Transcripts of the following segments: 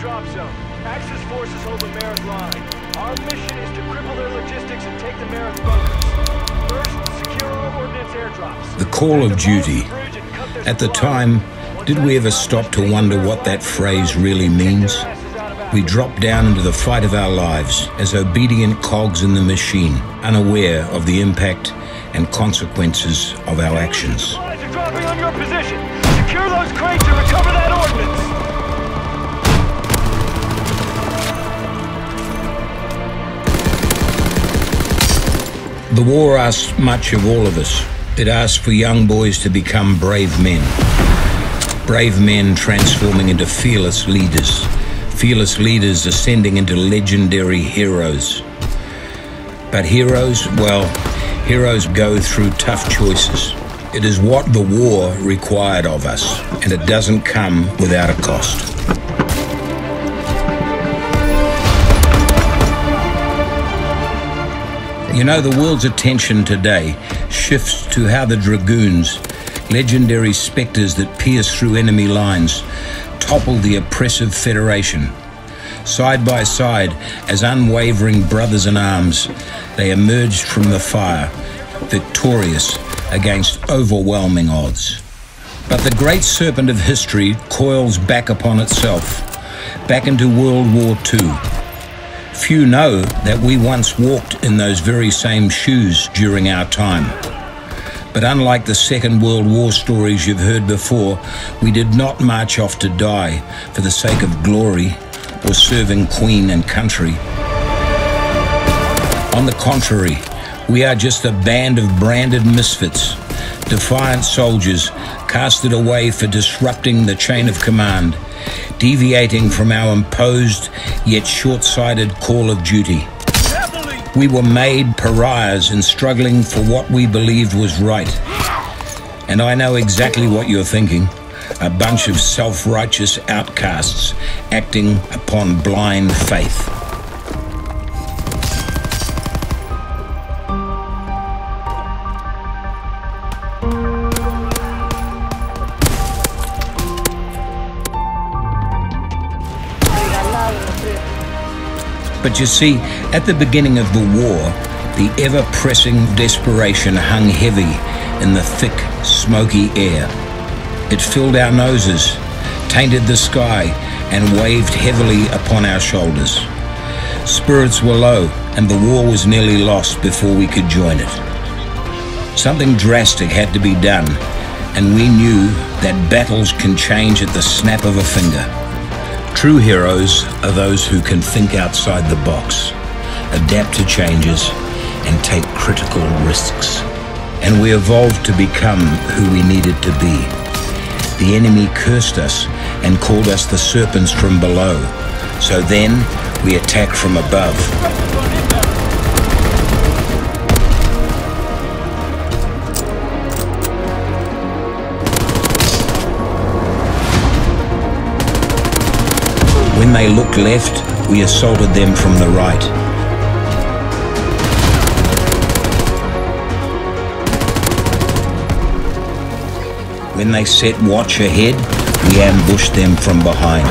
drop zone. Axis forces hold the Mareth line. Our mission is to cripple their logistics and take the Mareth bunkers. First, secure our ordnance airdrops. The call of duty. At the time, did we ever stop to wonder what that phrase really means? We dropped down into the fight of our lives as obedient cogs in the machine, unaware of the impact and consequences of our actions. Supplies are dropping on your position. Secure those crates and recover that ordnance. The war asks much of all of us. It asks for young boys to become brave men. Brave men transforming into fearless leaders. Fearless leaders ascending into legendary heroes. But heroes, well, heroes go through tough choices. It is what the war required of us, and it doesn't come without a cost. You know, the world's attention today shifts to how the dragoons, legendary spectres that pierce through enemy lines, topple the oppressive Federation. Side by side, as unwavering brothers in arms, they emerged from the fire, victorious against overwhelming odds. But the great serpent of history coils back upon itself, back into World War II. Few know that we once walked in those very same shoes during our time. But unlike the Second World War stories you've heard before, we did not march off to die for the sake of glory or serving Queen and country. On the contrary, we are just a band of branded misfits, defiant soldiers casted away for disrupting the chain of command, deviating from our imposed yet short-sighted call of duty. We were made pariahs and struggling for what we believed was right. And I know exactly what you're thinking. A bunch of self-righteous outcasts acting upon blind faith. But you see, at the beginning of the war, the ever-pressing desperation hung heavy in the thick, smoky air. It filled our noses, tainted the sky, and waved heavily upon our shoulders. Spirits were low, and the war was nearly lost before we could join it. Something drastic had to be done, and we knew that battles can change at the snap of a finger. True heroes are those who can think outside the box, adapt to changes, and take critical risks. And we evolved to become who we needed to be. The enemy cursed us and called us the serpents from below. So then we attacked from above. When they looked left, we assaulted them from the right. When they set watch ahead, we ambushed them from behind.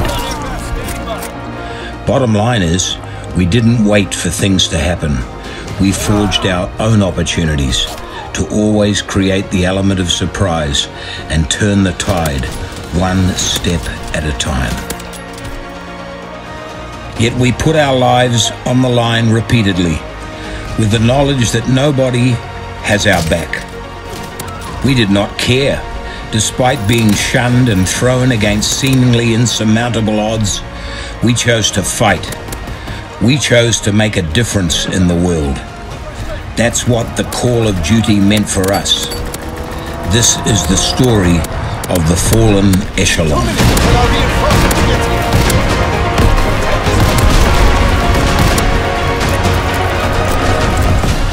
Bottom line is, we didn't wait for things to happen. We forged our own opportunities to always create the element of surprise and turn the tide one step at a time. Yet we put our lives on the line repeatedly, with the knowledge that nobody has our back. We did not care. Despite being shunned and thrown against seemingly insurmountable odds, we chose to fight. We chose to make a difference in the world. That's what the call of duty meant for us. This is the story of the Fallen Echelon.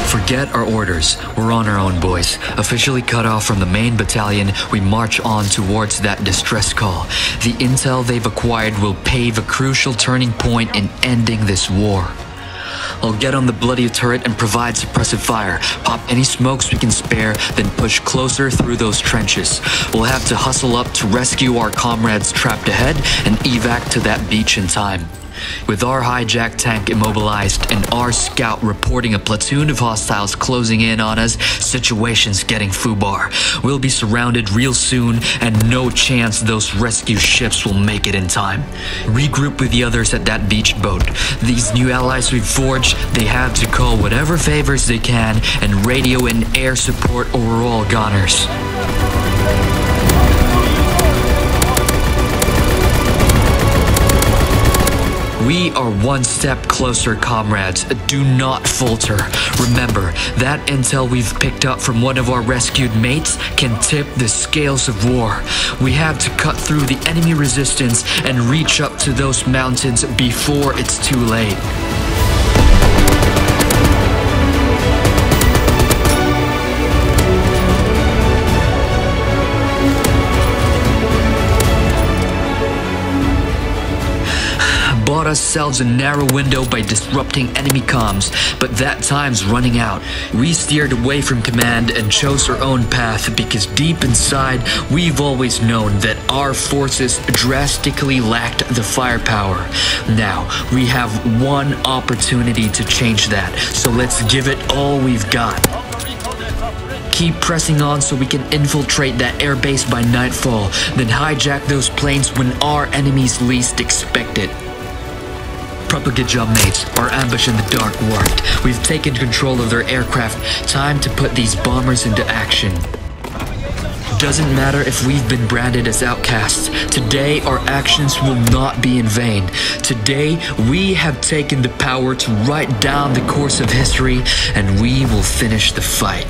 Forget our orders. We're on our own, boys. Officially cut off from the main battalion, we march on towards that distress call. The intel they've acquired will pave a crucial turning point in ending this war. I'll get on the bloody turret and provide suppressive fire. Pop any smokes we can spare, then push closer through those trenches. We'll have to hustle up to rescue our comrades trapped ahead and evac to that beach in time. With our hijack tank immobilized and our scout reporting a platoon of hostiles closing in on us, situation's getting foobar. We'll be surrounded real soon and no chance those rescue ships will make it in time. Regroup with the others at that beach boat. These new allies we've forged, they have to call whatever favors they can and radio in air support or we're all goners. We are one step closer, comrades. Do not falter. Remember, that intel we've picked up from one of our rescued mates can tip the scales of war. We have to cut through the enemy resistance and reach up to those mountains before it's too late. Bought ourselves a narrow window by disrupting enemy comms, but that time's running out. We steered away from command and chose our own path because deep inside, we've always known that our forces drastically lacked the firepower. Now, we have one opportunity to change that, so let's give it all we've got. Keep pressing on so we can infiltrate that airbase by nightfall, then hijack those planes when our enemies least expect it. Proper good job, mates. Our ambush in the dark worked. We've taken control of their aircraft. Time to put these bombers into action. Doesn't matter if we've been branded as outcasts. Today, our actions will not be in vain. Today, we have taken the power to write down the course of history, and we will finish the fight.